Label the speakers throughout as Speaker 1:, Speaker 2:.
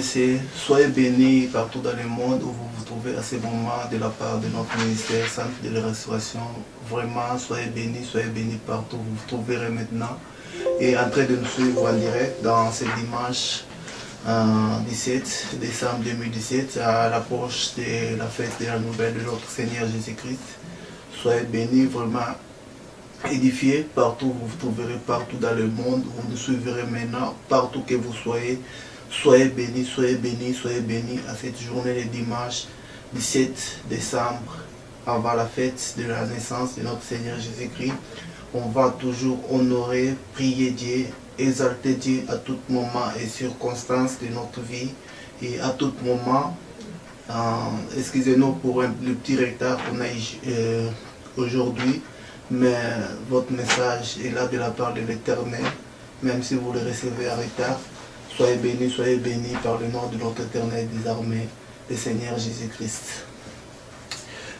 Speaker 1: connaissez. Soyez bénis partout dans le monde où vous vous trouvez à ce moment de la part de notre ministère Centre de la Restauration. Vraiment, soyez bénis partout où vous vous trouverez maintenant. Et en train de nous suivre en direct dans ce dimanche 17 décembre 2017 à l'approche de la fête de la nouvelle de notre Seigneur Jésus-Christ. Soyez bénis, vraiment édifiés partout où vous vous trouverez, partout dans le monde où vous nous suivrez maintenant, partout que vous soyez. Soyez bénis à cette journée de dimanche 17 décembre avant la fête de la naissance de notre Seigneur Jésus-Christ. On va toujours honorer, prier Dieu, exalter Dieu à tout moment et circonstance de notre vie et à tout moment. Excusez-nous pour le petit retard qu'on a aujourd'hui, mais votre message est là de la part de l'Éternel, même si vous le recevez en retard. Soyez bénis par le nom de notre Éternel des armées, le Seigneur Jésus-Christ.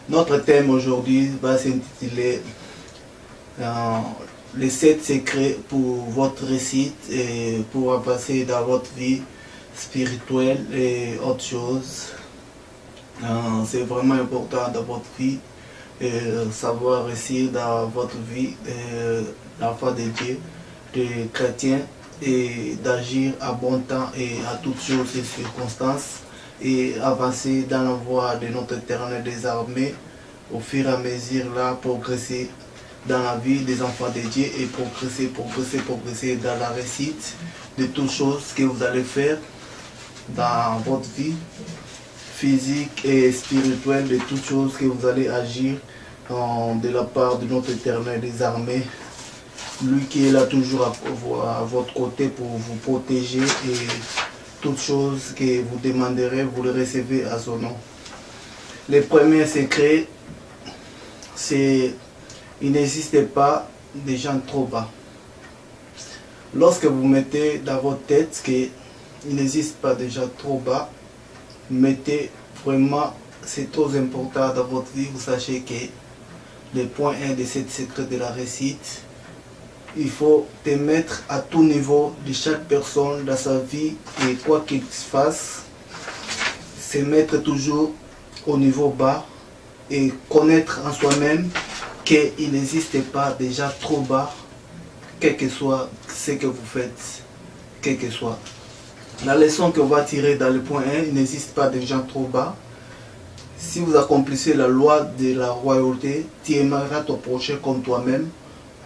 Speaker 1: Notre thème aujourd'hui va s'intituler les 7 secrets pour votre réussite et pour avancer dans votre vie spirituelle et autre chose. C'est vraiment important dans votre vie, savoir réussir dans votre vie l'enfant de Dieu, de chrétien, et d'agir à bon temps et à toutes choses et circonstances et avancer dans la voie de notre Éternel des armées au fur et à mesure là, progresser dans la vie des enfants de Dieu et progresser dans la réussite de toutes choses que vous allez faire dans votre vie physique et spirituelle, de toutes choses que vous allez agir de la part de notre Éternel des armées. Lui qui est là toujours à votre côté pour vous protéger et toutes choses que vous demanderez, vous le recevez à son nom. Le premier secret, c'est il n'existe pas des gens trop bas. Lorsque vous mettez dans votre tête qu'il n'existe pas des gens trop bas, mettez vraiment, c'est trop important dans votre vie, vous sachez que le point 1 de ce secret de la réussite, il faut te mettre à tout niveau de chaque personne dans sa vie et quoi qu'il fasse, se mettre toujours au niveau bas et connaître en soi-même qu'il n'existe pas déjà trop bas, quel que soit ce que vous faites, quel que soit. La leçon qu'on va tirer dans le point 1, il n'existe pas de gens trop bas. Si vous accomplissez la loi de la royauté, tu aimeras ton prochain comme toi-même.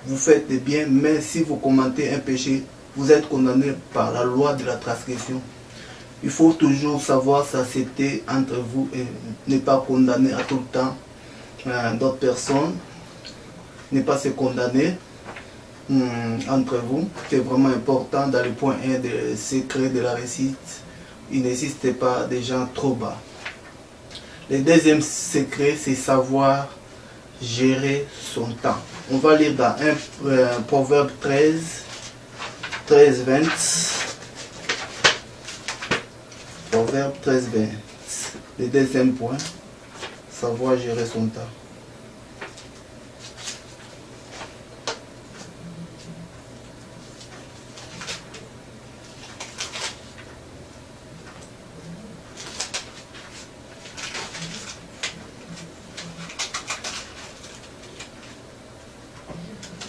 Speaker 1: Vous faites des biens, mais si vous commettez un péché, vous êtes condamné par la loi de la transgression. Il faut toujours savoir s'accepter entre vous et ne pas condamner à tout le temps d'autres personnes, ne pas se condamner entre vous. C'est vraiment important dans le point 1 des secrets de la réussite. Il n'existe pas de gens trop bas. Le deuxième secret, c'est savoir gérer son temps. On va lire dans un Proverbe 13, 20. Proverbe 13, 20. Le deuxième point, savoir gérer son temps.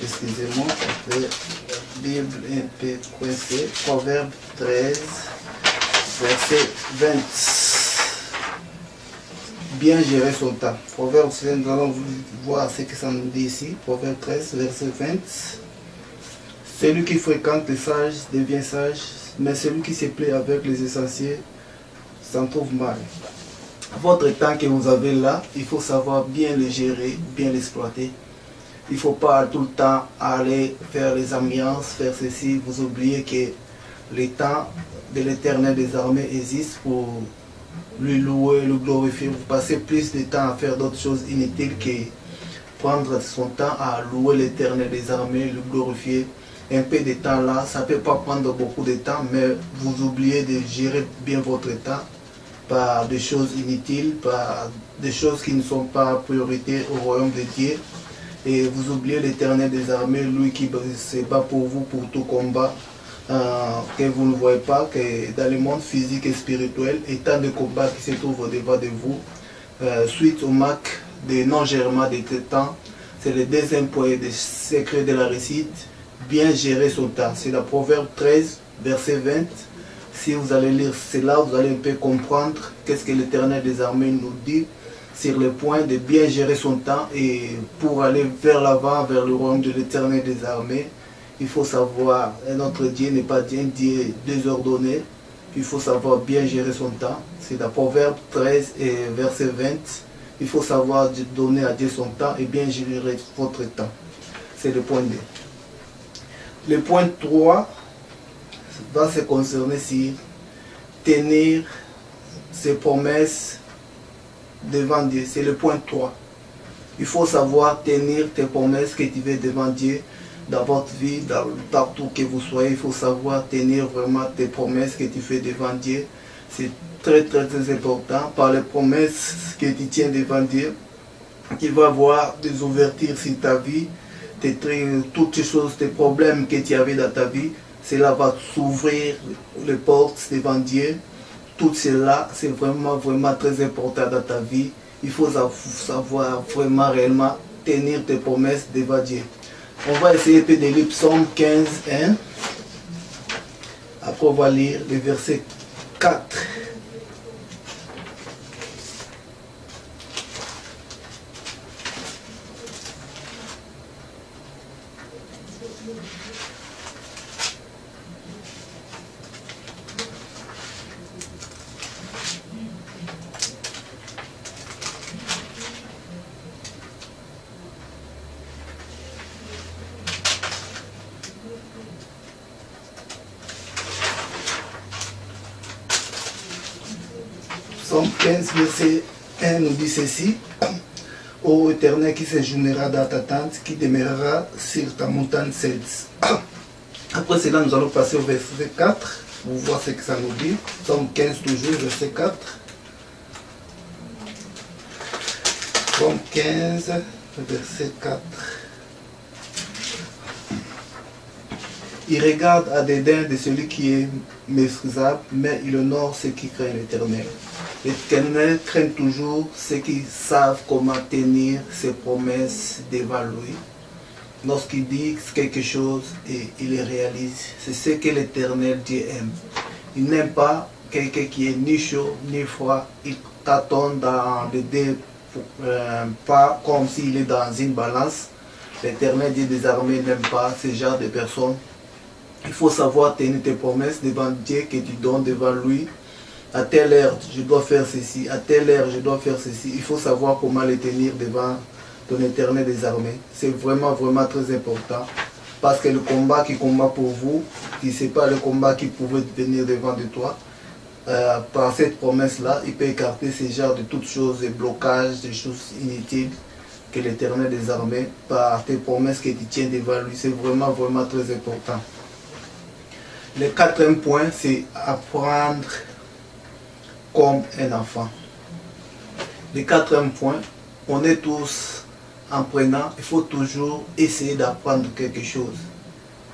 Speaker 1: Excusez-moi, la Bible est un peu coincée. Proverbe 13, verset 20. Bien gérer son temps. Proverbe 13, nous allons voir ce que ça nous dit ici. Proverbe 13, verset 20. Celui qui fréquente les sages devient sage, mais celui qui se plaît avec les essentiels s'en trouve mal. Votre temps que vous avez là, il faut savoir bien le gérer, bien l'exploiter. Il ne faut pas tout le temps aller faire les ambiances, faire ceci. Vous oubliez que le temps de l'Éternel des armées existe pour lui louer, le glorifier. Vous passez plus de temps à faire d'autres choses inutiles que prendre son temps à louer l'Éternel des armées, le glorifier. Un peu de temps là, ça ne peut pas prendre beaucoup de temps, mais vous oubliez de gérer bien votre temps par des choses inutiles, par des choses qui ne sont pas priorité au royaume de Dieu. Et vous oubliez l'Éternel des armées, lui qui se bat pour vous pour tout combat. que vous ne voyez pas, que dans le monde physique et spirituel, et tant de combats qui se trouvent au-devant de vous, suite au manque de non-gèrement de temps. C'est le deuxième point des secrets de la réussite, bien gérer son temps. C'est la Proverbe 13, verset 20. Si vous allez lire cela, vous allez un peu comprendre qu'est-ce que l'Éternel des armées nous dit sur le point de bien gérer son temps. Et pour aller vers l'avant, vers le royaume de l'Éternel des armées, il faut savoir, notre Dieu n'est pas un Dieu désordonné. Il faut savoir bien gérer son temps. C'est la Proverbe 13, et verset 20. Il faut savoir donner à Dieu son temps et bien gérer votre temps. C'est le point 2. Le point 3 va se concerner sur tenir ses promesses devant Dieu. C'est le point 3. Il faut savoir tenir tes promesses que tu veux devant Dieu dans votre vie, partout que vous soyez. Il faut savoir tenir vraiment tes promesses que tu fais devant Dieu. C'est très important. Par les promesses que tu tiens devant Dieu, tu vas avoir des ouvertures sur ta vie, toutes les choses, tes problèmes que tu avais dans ta vie, cela va s'ouvrir les portes devant Dieu. Tout cela, c'est vraiment très important dans ta vie. Il faut savoir vraiment réellement tenir tes promesses devant Dieu. On va essayer de lire Psaume 15, 1. Après, on va lire le verset 4. Psaume 15, verset 1 nous dit ceci. Ô Éternel qui séjournera dans ta tente, qui demeurera sur ta montagne sainte. Après cela, nous allons passer au verset 4 pour voir ce que ça nous dit. Psaume 15 toujours, verset 4. Psaume 15, verset 4. Il regarde à dédain de celui qui est méprisable, mais il honore ceux qui craignent l'Éternel. L'Éternel craint toujours ceux qui savent comment tenir ses promesses devant lui. Lorsqu'il dit quelque chose et il le réalise, c'est ce que l'Éternel Dieu aime. Il n'aime pas quelqu'un qui est ni chaud ni froid. Il tâtonne dans les deux pas comme s'il est dans une balance. L'Éternel Dieu des armées n'aime pas ce genre de personnes. Il faut savoir tenir tes promesses devant Dieu que tu donnes devant lui. À telle heure, je dois faire ceci. À telle heure, je dois faire ceci. Il faut savoir comment les tenir devant ton Éternel des armées. C'est vraiment très important. Parce que le combat qui combat pour vous, ce n'est pas le combat qui pouvait venir devant de toi. Par cette promesse-là, il peut écarter ce genre de toutes choses, des blocages, des choses inutiles que l'Éternel des armées, par tes promesses que tu tiens devant lui. C'est vraiment très important. Le quatrième point, c'est apprendre comme un enfant. Le quatrième point, on est tous apprenants, il faut toujours essayer d'apprendre quelque chose.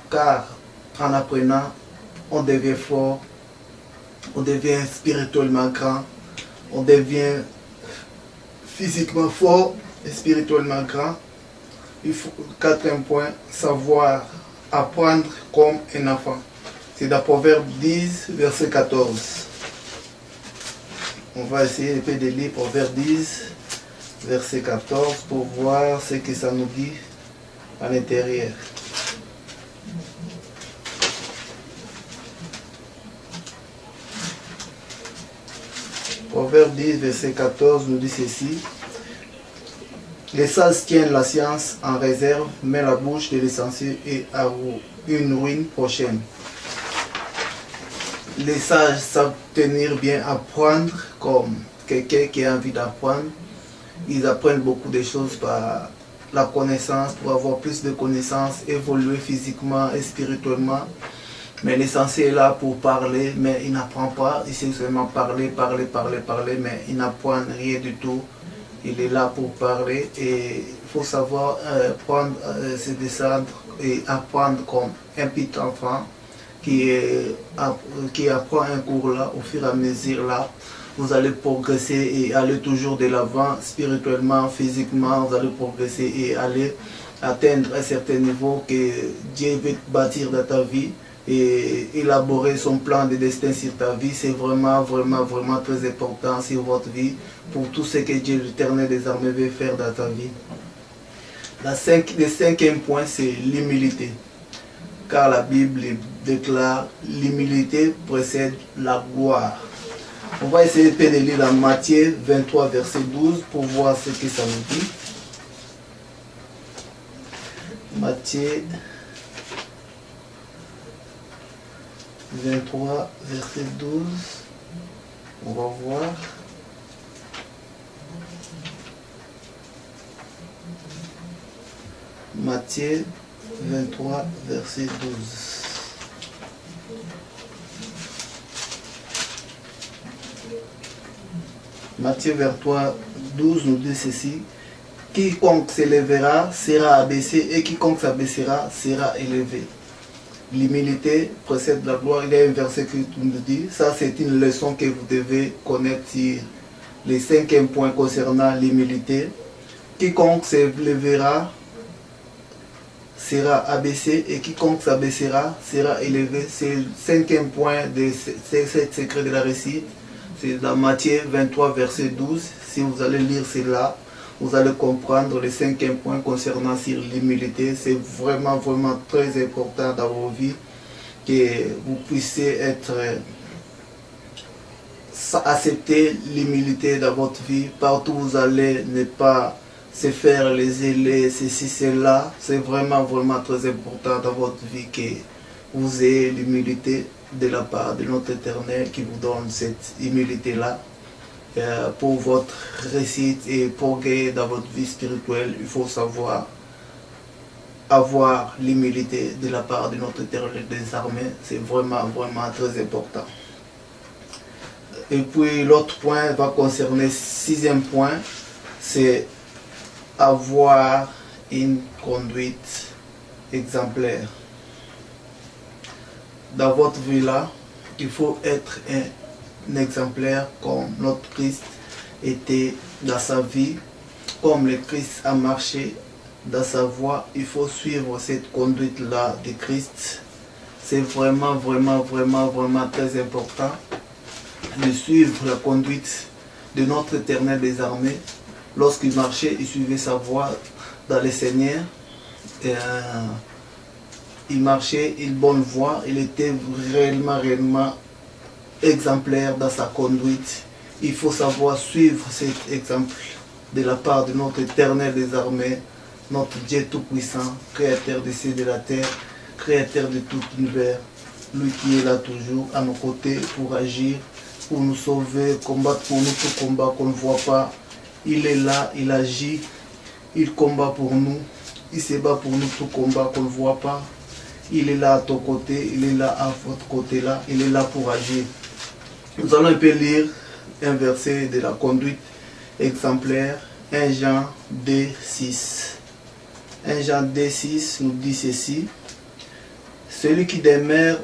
Speaker 1: Car en apprenant, on devient fort, on devient spirituellement grand, on devient physiquement fort et spirituellement grand. Il faut, quatrième point, savoir apprendre comme un enfant. C'est dans Proverbe 10, verset 14. On va essayer de lire Proverbe 10, verset 14 pour voir ce que ça nous dit à l'intérieur. Proverbe 10, verset 14 nous dit ceci. Les sages tiennent la science en réserve, mais la bouche de l'insensé est à une ruine prochaine. Les sages savent tenir bien, apprendre comme quelqu'un qui a envie d'apprendre. Ils apprennent beaucoup de choses par la connaissance, pour avoir plus de connaissances, évoluer physiquement et spirituellement. Mais l'essentiel est là pour parler, mais il n'apprend pas. Il sait seulement parler, mais il n'apprend rien du tout. Il est là pour parler et il faut savoir se descendre et apprendre comme un petit enfant qui apprend un cours là, au fur et à mesure là, vous allez progresser et aller toujours de l'avant spirituellement, physiquement, vous allez progresser et aller atteindre un certain niveau que Dieu veut bâtir dans ta vie et élaborer son plan de destin sur ta vie. C'est vraiment très important sur votre vie pour tout ce que Dieu l'Éternel des armées veut faire dans ta vie. Le cinquième point, c'est l'humilité. Car la Bible déclare l'humilité précède la gloire. On va essayer de lire dans Matthieu 23, verset 12 pour voir ce que ça nous dit. Matthieu 23, verset 12. On va voir. Matthieu 23, verset 12. Matthieu 23, 12 nous dit ceci. Quiconque s'élèvera sera abaissé et quiconque s'abaissera sera élevé. L'humilité précède la gloire. Il y a un verset qui nous dit, ça c'est une leçon que vous devez connaître sur les cinquième point concernant l'humilité. Quiconque s'élèvera sera abaissé et quiconque s'abaissera sera élevé. C'est le cinquième point de cette secret de la réussite. C'est dans Matthieu 23, verset 12. Si vous allez lire cela, vous allez comprendre le cinquième point concernant sur l'humilité. C'est vraiment très important dans vos vies que vous puissiez accepter l'humilité dans votre vie. Partout où vous allez, ne pas se faire les zélés, ceci, cela. C'est vraiment très important dans votre vie que vous ayez l'humilité de la part de notre Éternel qui vous donne cette humilité-là. Pour votre réussite et pour gagner dans votre vie spirituelle, il faut savoir avoir l'humilité de la part de notre Éternel des armées. C'est vraiment très important. Et puis l'autre point va concerner sixième point, c'est avoir une conduite exemplaire. Dans votre vie là, il faut être un exemplaire comme notre Christ était dans sa vie, comme le Christ a marché dans sa voie. Il faut suivre cette conduite là de Christ. C'est vraiment très important de suivre la conduite de notre Éternel des armées. Lorsqu'il marchait, il suivait sa voie dans le Seigneur. Il marchait une bonne voie, il était réellement exemplaire dans sa conduite. Il faut savoir suivre cet exemple de la part de notre Éternel des armées, notre Dieu tout-puissant, créateur des cieux et de la terre, créateur de tout l'univers, lui qui est là toujours à nos côtés pour agir, pour nous sauver, combattre pour nous tout combat qu'on ne voit pas. Il est là, il agit, il combat pour nous, il se bat pour nous tout combat qu'on ne voit pas. Il est là à ton côté, il est là à votre côté là, il est là pour agir. Nous allons un peu lire un verset de la conduite exemplaire, 1 Jean 2, 6. 1 Jean 2, 6 nous dit ceci. Celui qui demeure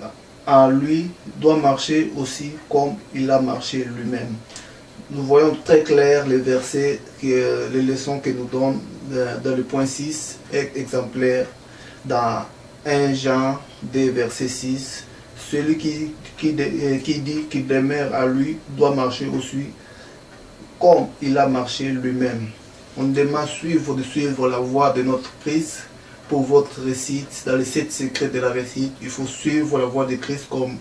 Speaker 1: en lui doit marcher aussi comme il a marché lui-même. Nous voyons très clair les versets, les leçons que nous donnent dans le point 6, exemplaire dans 1 Jean 2, verset 6. Celui qui dit qu'il demeure à lui doit marcher aussi comme il a marché lui-même. On demande de suivre la voie de notre Christ pour votre réussite. Dans les 7 secrets de la réussite, il faut suivre la voie de Christ comme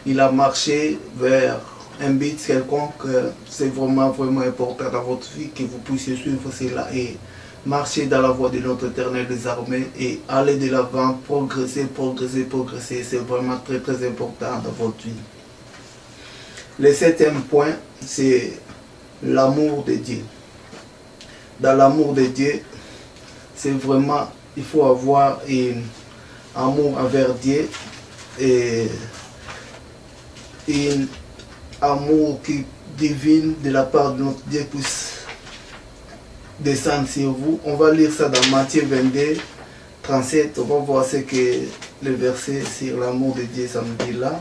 Speaker 1: il a marché vers un but quelconque. C'est vraiment important dans votre vie que vous puissiez suivre cela et marcher dans la voie de notre Éternel des armées et aller de l'avant, progresser. C'est vraiment très important dans votre vie. Le 7e point, c'est l'amour de Dieu. Dans l'amour de Dieu, c'est vraiment, il faut avoir un amour envers Dieu et un amour qui divine de la part de notre Dieu puisse descendre sur vous. On va lire ça dans Matthieu 22, 37. On va voir ce que le verset sur l'amour de Dieu samedi là.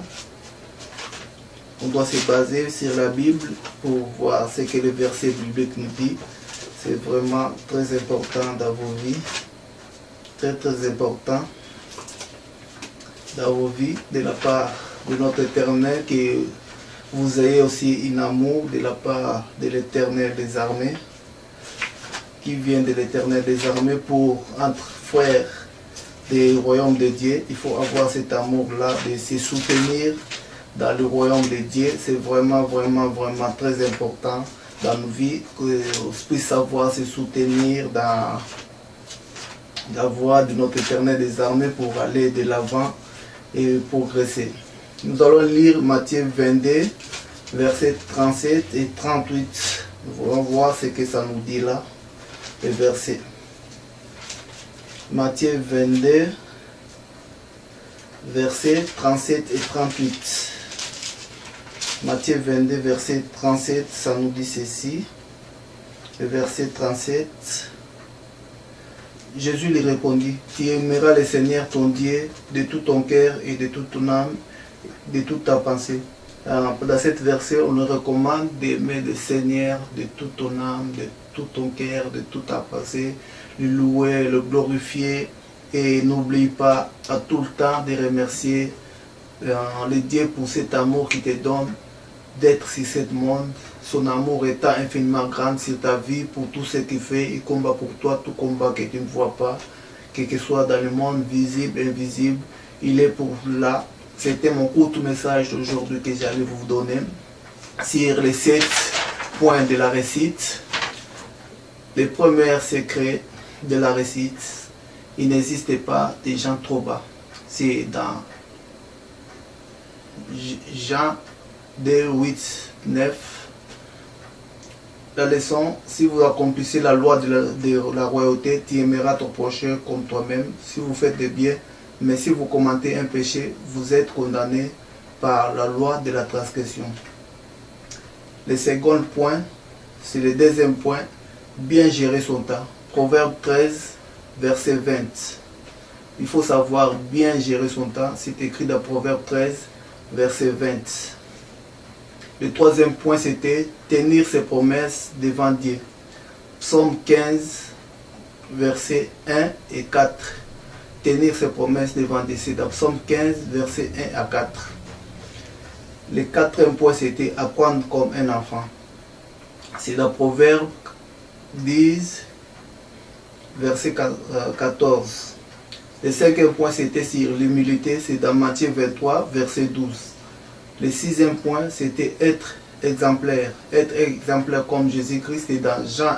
Speaker 1: On doit se baser sur la Bible pour voir ce que le verset biblique nous dit. C'est vraiment très important dans vos vies. Très très important dans vos vies de la part de notre Éternel, que vous ayez aussi un amour de la part de l'Éternel des armées, qui vient de l'Éternel des armées. Pour entre frères des royaumes de Dieu, il faut avoir cet amour-là, de se soutenir dans le royaume de Dieu. C'est vraiment, vraiment, vraiment très important dans nos vies, qu'on puisse savoir se soutenir dans la voie de notre Éternel des armées pour aller de l'avant et progresser. Nous allons lire Matthieu 22, versets 37 et 38. Nous allons voir ce que ça nous dit là, les versets. Matthieu 22, versets 37 et 38. Matthieu 22, verset 37, ça nous dit ceci. Le verset 37. Jésus lui répondit, tu aimeras le Seigneur ton Dieu de tout ton cœur et de toute ton âme, de toute ta pensée. Dans cette verset, on nous recommande d'aimer le Seigneur de toute ton âme, de tout ton cœur, de toute ta pensée, le louer, le glorifier, et n'oublie pas à tout le temps de remercier le Dieu pour cet amour qui te donne d'être sur ce monde. Son amour étant infiniment grand sur ta vie, pour tout ce qu'il fait. Il combat pour toi, tout combat que tu ne vois pas, quel que soit dans le monde visible, invisible, il est pour là. C'était mon court message d'aujourd'hui que j'allais vous donner sur les 7 points de la réussite. Le premier secret de la réussite, il n'existe pas des gens trop bas. C'est dans Jean 2, 8, 9. La leçon, si vous accomplissez la loi de la royauté, tu aimeras ton prochain comme toi-même. Si vous faites des biens, mais si vous commettez un péché, vous êtes condamné par la loi de la transgression. Le second point, c'est le deuxième point, bien gérer son temps. Proverbe 13, verset 20. Il faut savoir bien gérer son temps. C'est écrit dans Proverbe 13, verset 20. Le troisième point, c'était tenir ses promesses devant Dieu. Psaume 15, versets 1 et 4. Tenir ses promesses devant Dieu. C'est dans Psaume 15, versets 1 à 4. Le quatrième point, c'était apprendre comme un enfant. C'est dans Proverbe 10, verset 14. Le cinquième point, c'était sur l'humilité. C'est dans Matthieu 23, verset 12. Le sixième point, c'était être exemplaire. Être exemplaire comme Jésus-Christ, c'est dans Jean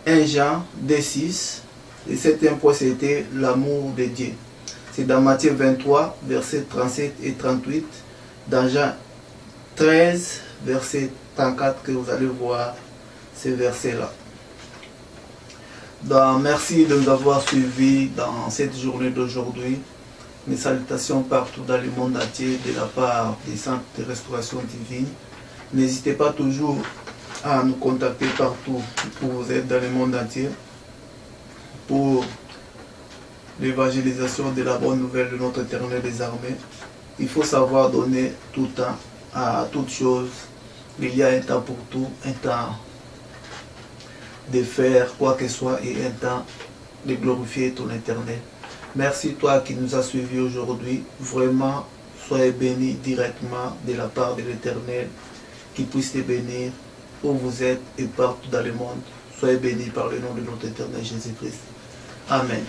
Speaker 1: 1 Jean 2, 6. Le septième point, c'était l'amour de Dieu. C'est dans Matthieu 23, versets 37 et 38. Dans Jean 13, verset 34, que vous allez voir ces versets-là. Merci de nous avoir suivis dans cette journée d'aujourd'hui. Mes salutations partout dans le monde entier de la part des centres de restauration divine. N'hésitez pas toujours à nous contacter partout où vous êtes dans le monde entier pour l'évangélisation de la bonne nouvelle de notre Éternel des armées. Il faut savoir donner tout temps à toute chose. Il y a un temps pour tout, un temps de faire quoi que ce soit et un temps de glorifier ton Éternel. Merci toi qui nous as suivis aujourd'hui. Vraiment, soyez bénis directement de la part de l'Éternel, qui puisse te bénir où vous êtes et partout dans le monde. Soyez bénis par le nom de notre Éternel Jésus-Christ. Amen.